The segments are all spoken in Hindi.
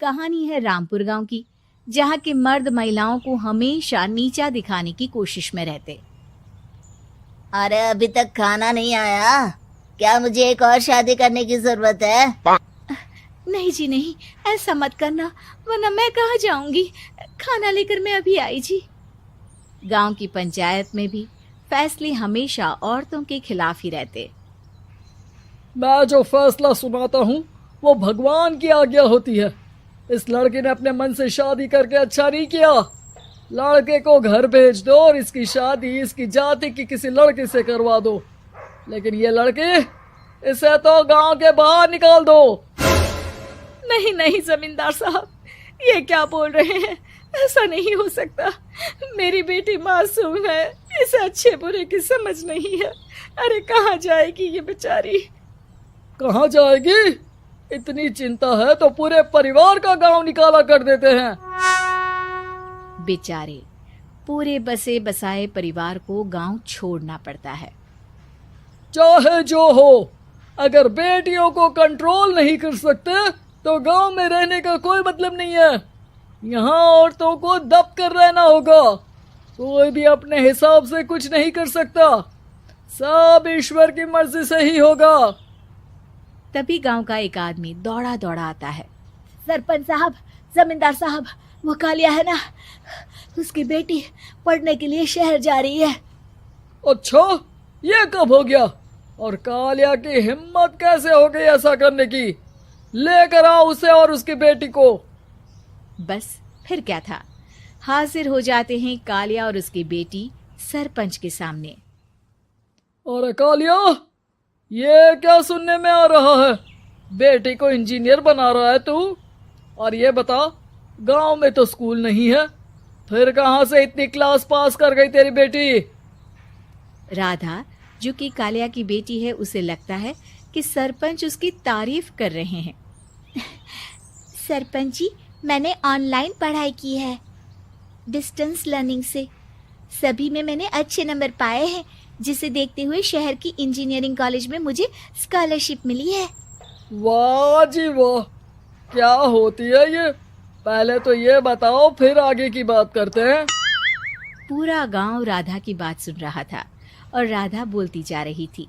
कहानी है रामपुर गांव की, जहां के मर्द महिलाओं को हमेशा नीचा दिखाने की कोशिश में रहते। अरे अभी तक खाना नहीं आया क्या? मुझे एक और शादी करने की जरूरत है। नहीं जी नहीं, ऐसा मत करना, वरना मैं कहाँ जाऊंगी। खाना लेकर मैं अभी आई जी। गांव की पंचायत में भी फैसले हमेशा औरतों के खिलाफ ही रहते। मैं जो फैसला सुनाता हूँ वो भगवान की आज्ञा होती है। इस लड़के ने अपने मन से शादी करके अच्छा नहीं किया। लड़के को घर भेज दो और इसकी शादी इसकी जाति की किसी लड़के से करवा दो, लेकिन ये लड़की, इसे तो गांव के बाहर निकाल दो। नहीं नहीं जमींदार साहब, ये क्या बोल रहे हैं? ऐसा नहीं हो सकता। मेरी बेटी मासूम है, इसे अच्छे बुरे की समझ नहीं है। अरे कहाँ जाएगी ये बेचारी? कहाँ जाएगी? इतनी चिंता है तो पूरे परिवार का गांव निकाला कर देते हैं। बेचारे पूरे बसे बसाए परिवार को गांव छोड़ना पड़ता है। चाहे जो हो, अगर बेटियों को कंट्रोल नहीं कर सकते तो गांव में रहने का कोई मतलब नहीं है। यहाँ औरतों को दब कर रहना होगा। कोई भी अपने हिसाब से कुछ नहीं कर सकता, सब ईश्वर की मर्जी से ही होगा। तभी गांव का एक आदमी दौड़ा दौड़ा आता है। सरपंच साहब, जमींदार साहब, वो कालिया है ना, उसकी बेटी पढ़ने के लिए शहर जा रही है। अच्छा, ये कब हो गया? और कालिया की हिम्मत कैसे हो गई ऐसा करने की? लेकर आओ उसे और उसकी बेटी को। बस फिर क्या था, हाजिर हो जाते हैं कालिया और उसकी बेटी सरपंच के सामने। अरे कालिया, ये क्या सुनने में आ रहा है? बेटी को इंजीनियर बना रहा है तू? और ये बता, गांव में तो स्कूल नहीं है, फिर कहां से इतनी क्लास पास कर गई तेरी बेटी? राधा, जो कि कालिया की बेटी है, उसे लगता है कि सरपंच उसकी तारीफ कर रहे हैं। सरपंच जी, मैंने ऑनलाइन पढ़ाई की है, डिस्टेंस लर्निंग से। सभी में मैंने अच्छे नंबर पाए हैं, जिसे देखते हुए शहर की इंजीनियरिंग कॉलेज में मुझे स्कॉलरशिप मिली है। वाह जी वाह, क्या होती है ये? पहले तो ये बताओ, फिर आगे की बात करते हैं। पूरा गांव राधा की बात सुन रहा था और राधा बोलती जा रही थी।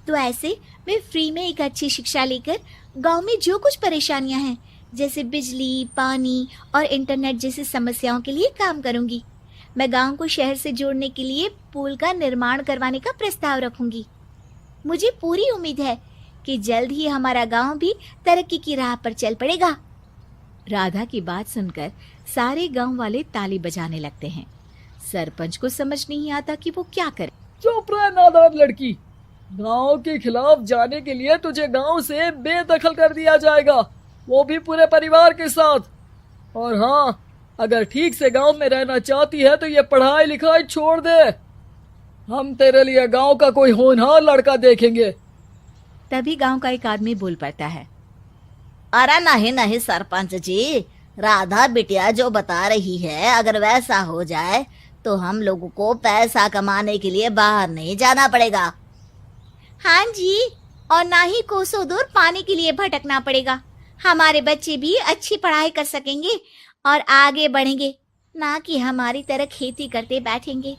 तो ऐसे मैं फ्री में एक अच्छी शिक्षा लेकर गांव में जो कुछ परेशानियां हैं, जैसे बिजली, पानी और इंटरनेट जैसी समस्याओं के लिए काम करूंगी। मैं गांव को शहर से जोड़ने के लिए पुल का निर्माण करवाने का प्रस्ताव रखूंगी। मुझे पूरी उम्मीद है कि जल्द ही हमारा गांव भी तरक्की की राह पर चल पड़ेगा। राधा की बात सुनकर सारे गांव वाले ताली बजाने लगते हैं। सरपंच को समझ नहीं आता कि वो क्या करे। चुप रह नादान लड़की, गांव के खिलाफ जाने के लिए तुझे गांव से बेदखल कर दिया जाएगा, वो भी पूरे परिवार के साथ। और हाँ, अगर ठीक से गांव में रहना चाहती है तो ये पढ़ाई लिखाई छोड़ दे। हम तेरे लिए गांव का कोई होनहार लड़का देखेंगे। तभी गांव का एक आदमी बोल पड़ता है। अरे नहीं नहीं सरपंच जी, राधा बिटिया जो बता रही है, अगर वैसा हो जाए तो हम लोगों को पैसा कमाने के लिए बाहर नहीं जाना पड़ेगा। हाँ जी, और ना ही कोसों दूर पानी के लिए भटकना पड़ेगा। हमारे बच्चे भी अच्छी पढ़ाई कर सकेंगे और आगे बढ़ेंगे, ना कि हमारी तरह खेती करते बैठेंगे।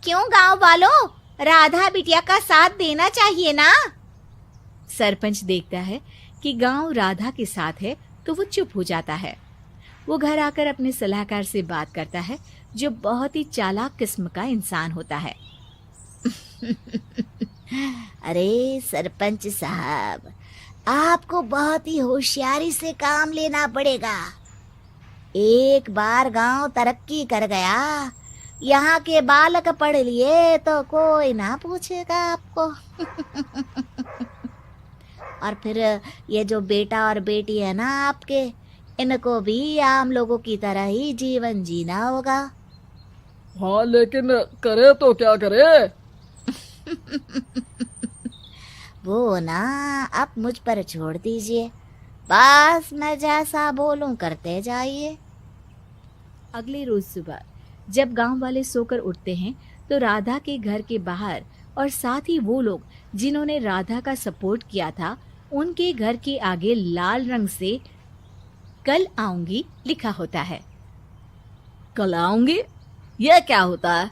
क्यों गांव वालों, राधा बिटिया का साथ देना चाहिए ना। सरपंच देखता है कि गांव राधा के साथ है तो वो चुप हो जाता है। वो घर आकर अपने सलाहकार से बात करता है, जो बहुत ही चालाक किस्म का इंसान होता है। अरे सरपंच साहब, आपको बहुत ही होशियारी से काम लेना पड़ेगा। एक बार गांव तरक्की कर गया, यहाँ के बालक पढ़ लिए तो कोई ना पूछेगा आपको। और फिर ये जो बेटा और बेटी है ना आपके, इनको भी आम लोगों की तरह ही जीवन जीना होगा। हाँ, लेकिन करे तो क्या करे? वो ना आप मुझ पर छोड़ दीजिए, बस मैं जैसा बोलूं करते जाइए। अगले रोज सुबह जब गांव वाले सोकर उठते हैं तो राधा के घर के बाहर और साथ ही वो लोग जिन्होंने राधा का सपोर्ट किया था, उनके घर के आगे लाल रंग से कल आऊंगी लिखा होता है। कल आऊंगी, यह क्या होता है?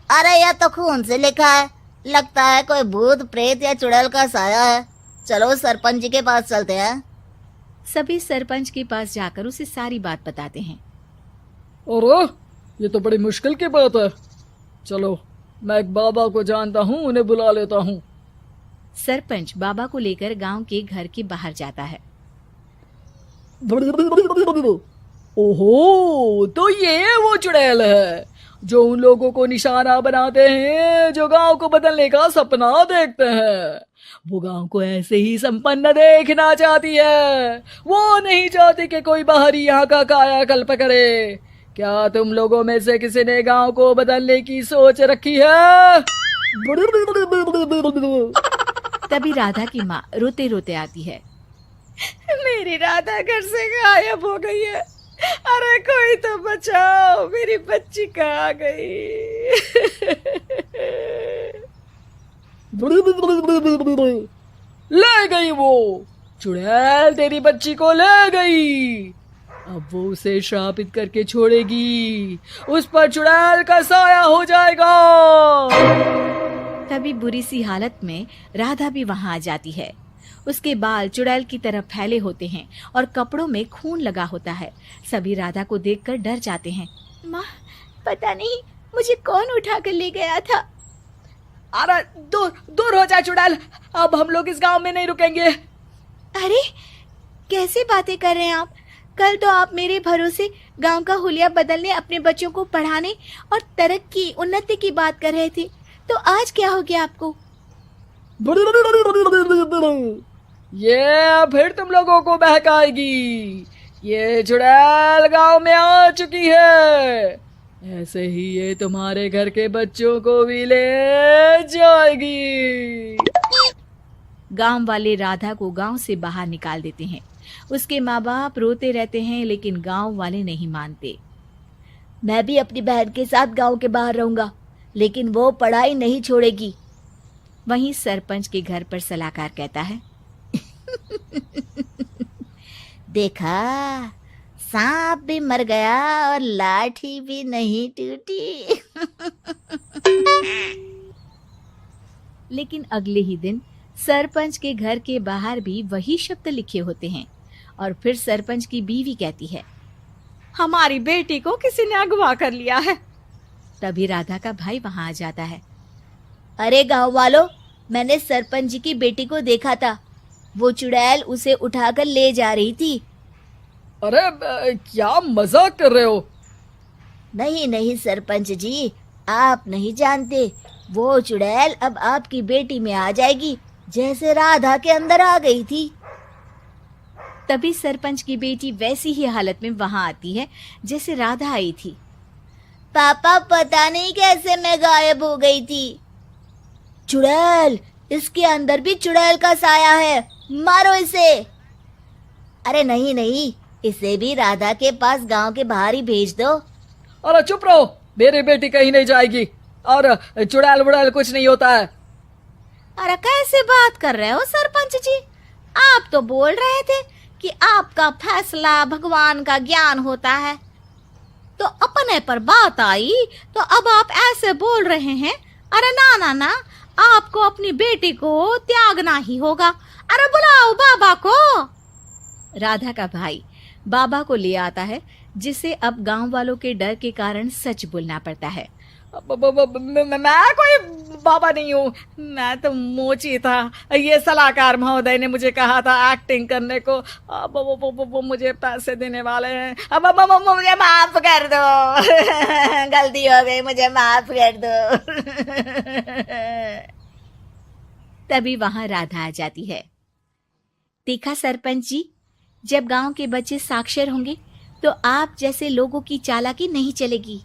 अरे यह तो खून से लिखा है, लगता है कोई भूत प्रेत या चुड़ैल का साया है। चलो सरपंच जी के पास चलते हैं। सभी सरपंच के पास जाकर उसे सारी बात बताते हैं। अरे ये तो बड़ी मुश्किल की बात है। चलो मैं एक बाबा को जानता हूँ, उन्हें बुला लेता हूँ। सरपंच बाबा को लेकर गांव के घर के बाहर जाता है। ओहो, तो ये वो चुड़ैल है जो उन लोगों को निशाना बनाते हैं जो गांव को बदलने का सपना देखते हैं। वो गांव को ऐसे ही संपन्न देखना चाहती है, वो नहीं चाहती कि कोई बाहरी यहाँ का कायाकल्प करे। क्या तुम लोगों में से किसी ने गांव को बदलने की सोच रखी है? तभी राधा की माँ रोते रोते आती है। मेरी राधा घर से गायब हो गई है। अरे कोई तो बचाओ, मेरी बच्ची कहाँ गई? ले गई वो चुड़ैल, तेरी बच्ची को ले गई। अब वो उसे श्रापित करके छोड़ेगी, उस पर चुड़ैल का साया हो जाएगा। तभी बुरी सी हालत में राधा भी वहां आ जाती है। उसके बाल चुड़ैल की तरह फैले होते हैं और कपड़ों में खून लगा होता है। सभी राधा को देखकर डर जाते हैं। माँ, पता नहीं मुझे कौन उठा कर ले गया था। अरे दूर दूर हो जा चुड़ैल, अब हम लोग इस गांव में नहीं रुकेंगे। अरे कैसे बातें कर रहे हैं आप? कल तो आप मेरे भरोसे गांव का हुलिया बदलने, अपने बच्चों को पढ़ाने और तरक्की उन्नति की बात कर रहे थे, तो आज क्या हो गया आपको? ये फिर तुम लोगों को बहकाएगी। ये चुड़ैल गांव में आ चुकी है, ऐसे ही ये तुम्हारे घर के बच्चों को भी ले जाएगी। गांव वाले राधा को गांव से बाहर निकाल देते हैं। उसके माँ बाप रोते रहते हैं, लेकिन गांव वाले नहीं मानते। मैं भी अपनी बहन के साथ गांव के बाहर रहूंगा, लेकिन वो पढ़ाई नहीं छोड़ेगी। वहीं सरपंच के घर पर सलाहकार कहता है। देखा, सांप भी मर गया और लाठी भी नहीं टूटी। लेकिन अगले ही दिन सरपंच के घर के बाहर भी वही शब्द लिखे होते हैं। और फिर सरपंच की बीवी कहती है, हमारी बेटी को किसी ने अगवा कर लिया है। तभी राधा का भाई वहां आ जाता है। अरे गांव वालों, मैंने सरपंच जी की बेटी को देखा था। वो चुड़ैल उसे उठाकर ले जा रही थी। अरे क्या मजाक कर रहे हो? नहीं नहीं सरपंच जी, आप नहीं जानते। वो चुड़ैल अब आपकी बेटी में आ जाएगी, जैसे राधा के अंदर आ गई थी। तभी सरपंच की बेटी वैसी ही हालत में वहां आती है जैसे राधा आई थी। पापा, पता नहीं कैसे मैं गायब हो गई थी। चुड़ैल, इसके अंदर भी चुड़ैल का साया है, मारो इसे। अरे नहीं नहीं, इसे भी राधा के पास गांव के बाहर ही भेज दो। अरे चुप रहो, मेरी बेटी कहीं नहीं जाएगी और चुड़ैल वुड़ैल कुछ नहीं होता है। अरे कैसे बात कर रहे हो सरपंच जी? आप तो बोल रहे थे कि आपका फैसला भगवान का ज्ञान होता है, तो अपने पर बात आई तो अब आप ऐसे बोल रहे हैं। अरे ना ना ना, आपको अपनी बेटी को त्यागना ही होगा। अरे बुलाओ बाबा को। राधा का भाई बाबा को ले आता है, जिसे अब गांव वालों के डर के कारण सच बोलना पड़ता है। मैं कोई बाबा नहीं हूँ, मैं तो मोची था। ये सलाहकार महोदय ने मुझे कहा था एक्टिंग करने को। अब वो मुझे पैसे देने वाले हैं। अब मुझे माफ कर दो। गलती हो गई, मुझे माफ कर दो। तभी वहां राधा आ जाती है। देखा सरपंच जी, जब गांव के बच्चे साक्षर होंगे तो आप जैसे लोगों की चालाकी नहीं चलेगी।